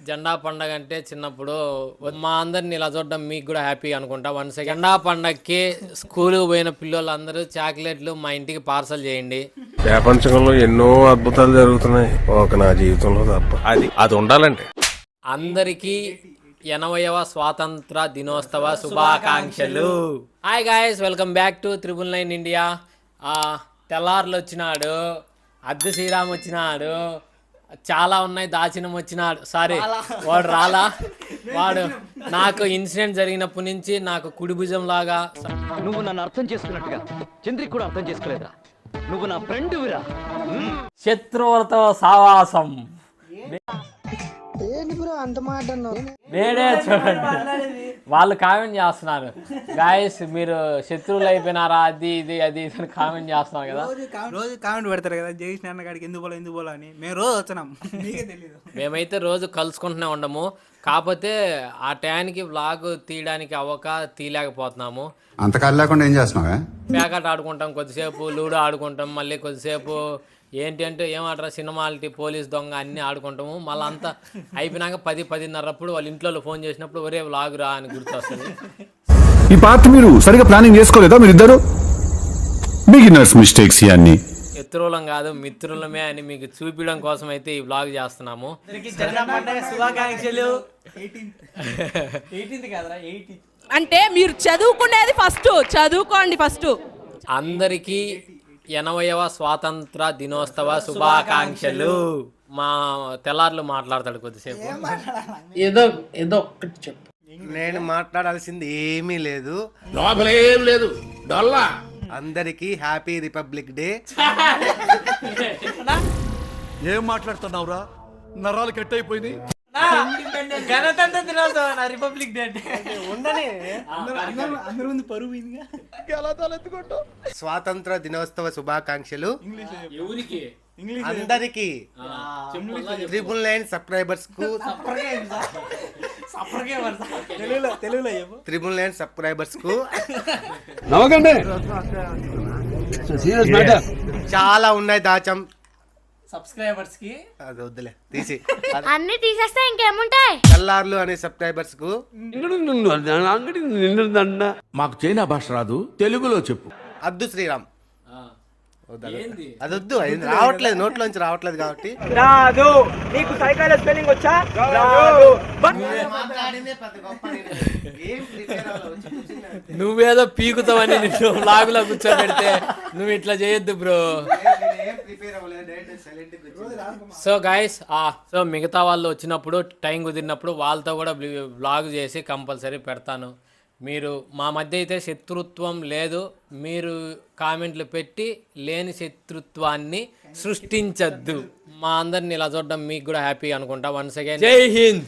జెండా పండగ అంటే చిన్నప్పుడు మా అందరిని ఇలా చూడడం మీకు కూడా హ్యాపీ అనుకుంటా. జెండా పండగకి స్కూల్కి పోయిన పిల్లలందరూ చాక్లెట్లు మా ఇంటికి పార్సల్ చేయండి. ప్రపంచంలో ఎన్నో అద్భుతాలు జరుగుతున్నాయి, ఒక నా జీవితంలో తప్ప. అది ఉండాలంటే అందరికీ 80వ స్వాతంత్ర దినోత్సవ శుభాకాంక్షలు. Hi guys, welcome back to 999 India. తెల్లారులు వచ్చినాడు, అద్దె శ్రీరామ్ వచ్చినాడు, చాలా ఉన్నాయి, దాచినం వచ్చినాడు. సారీ, వాడు రాలా. వాడు నాకు ఇన్సిడెంట్ జరిగినప్పటి నుంచి నాకు కుడి భుజం లాగా. నువ్వు నన్ను అర్థం చేసుకున్నట్టుగా చంద్రికి కూడా అర్థం చేసుకోలేదా? నువ్వు నా ఫ్రెండ్ విరా. శత్రువులతో సావాసం నేనే. చూడండి, వాళ్ళు కామెంట్ చేస్తున్నారు. గాయస్, మీరు శత్రువులు అయిపోయినారా, అది ఇది అది ఇది అని కామెంట్ చేస్తున్నాం కదా. రోజు కామెంట్ పెడతారు కదా, జగేష్ నాన్న గారికి ఎందుకు పోలా అని. మేము రోజు వచ్చినాం, మీకే తెలియదు. మేమైతే రోజు కలుసుకుంటూనే ఉండము, కాకపోతే ఆ టైంకి వ్లాగ్ తీయడానికి తీయలేకపోతున్నాము. అంతకాలం లేకుండా ఏం చేస్తున్నావా? ప్యాకెట్ ఆడుకుంటాం, కొద్దిసేపు లూడో ఆడుకుంటాం, మళ్ళీ కొద్దిసేపు ఏంటి అంటే ఏమంటారా సినిమాలిటీ, పోలీస్ దొంగ అన్నీ ఆడుకుంటాము. మళ్ళీ అంతా అయిపోయినాక 10-10:30 వాళ్ళ ఇంట్లో ఫోన్ చేసినప్పుడు ఒరే వ్లాగ్ రా అని గుర్తొస్తుంది. ఈ పార్ట్ మీరు సరిగా ప్లానింగ్ చేసుకోలేదా? మీరిద్దరు బిగినర్స్ మిస్టేక్స్ ఇవన్నీ. శత్రువులం కాదు, మిత్రులమే అని మీకు చూపించడం కోసం అయితే ఈ వ్లాగ్ చేస్తున్నాము. అంటే మీరు చదువుకునేది ఫస్ట్ చదువుకోండి. ఫస్ట్ అందరికీ 80వ స్వాతంత్ర దినోత్సవ శుభాకాంక్షలు. మా తెల్లార్లు మాట్లాడతాడు కొద్దిసేపు. ఏదో ఒక్కటి చెప్పు. నేను మాట్లాడాల్సింది ఏమీ లేదు, లోపలేం లేదు, డొల్లా. అందరికీ హ్యాపీ రిపబ్లిక్ డే. ఏం మాట్లాడుతున్నావురా? నరాలు కట్ అయిపోయింది. గణతంత్ర దినోత్సవం, రిపబ్లిక్ డే ఉండని అందరి ముందు పరువు స్వాతంత్ర దినోత్సవ శుభాకాంక్షలు అందరికి. 999 సబ్స్క్రైబర్స్ కు 999 సబ్స్క్రైబర్స్ కు చాలా ఉన్నాయి దాచం సబ్స్క్రైబర్స్ కి. అది వద్దులే, తీసి అన్ని తీసేస్తే ఇంకేముంటాయి. తెల్లార్లు అనే సబ్స్క్రైబర్స్ కు. మాకు చైనా భాష రాదు, తెలుగులో చెప్పు. అద్దు శ్రీరామ్. అది వద్దు, అది రావట్లేదు, నోట్లోంచి రావట్లేదు కాబట్టి. నువ్వేదో పీకుతావని వ్లాగ్ లో కూర్చోబెడితే నువ్వు ఇట్లా చేయొద్దు బ్రో. సో గైస్, సో మిగతా వాళ్ళు వచ్చినప్పుడు టైం కుదిరినప్పుడు వాళ్ళతో కూడా వ్లాగ్ చేసి కంపల్సరీ పెడతాను. మీరు మా మధ్య అయితే శత్రుత్వం లేదు, మీరు కామెంట్లు పెట్టి లేని శత్రుత్వాన్ని సృష్టించద్దు. మా అందరిని ఇలా చూడడం మీకు కూడా హ్యాపీ అనుకుంటా. వన్స్ అగైన్ జై హింద్.